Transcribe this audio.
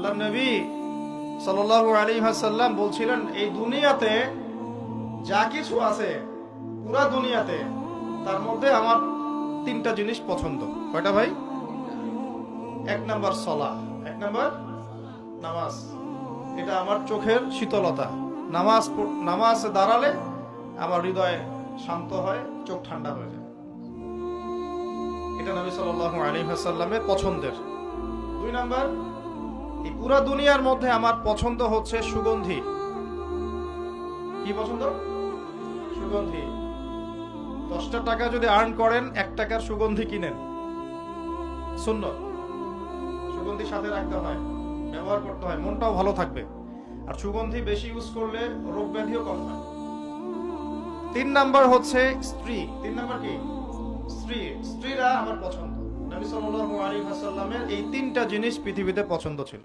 আল্লাহ নবী সাল্লাল্লাহু আলাইহি ওয়াসাল্লাম বলছিলেন, এই দুনিয়াতে যা কিছু আছে, পুরা দুনিয়াতে, তার মধ্যে আমার তিনটা জিনিস পছন্দ। কয়টা ভাই? এক নাম্বার সালাহ, এক নাম্বার নামাজ। এটা আমার চোখের শীতলতা। নামাজে দাঁড়ালে আমার হৃদয় শান্ত হয়, চোখ ঠান্ডা হয়ে যায়। এটা নবী সাল্লাল্লাহু আলাইহি ওয়াসাল্লামের পছন্দের। দুই নাম্বার, এই পুরা দুনিয়ার মধ্যে আমার পছন্দ হচ্ছে সুগন্ধি। কি পছন্দ? সুগন্ধি। 10টা টাকা যদি আর্ন করেন, 1 টাকার সুগন্ধি কিনেন, সুন্নাত। সুগন্ধি সাথে রাখতে হয়, ব্যবহার করতে হয়, মনটাও ভালো থাকবে। আর সুগন্ধি বেশি ইউজ করলে রোগ ব্যাধিও কম হয়। 3 নাম্বার হচ্ছে স্ত্রী। 3 নাম্বার কি? স্ত্রী। স্ত্রীরা আমার পছন্দ। নবী সাল্লাল্লাহু আলাইহি ওয়াসাল্লামের এই 3টা জিনিস পৃথিবীতে পছন্দ ছিল।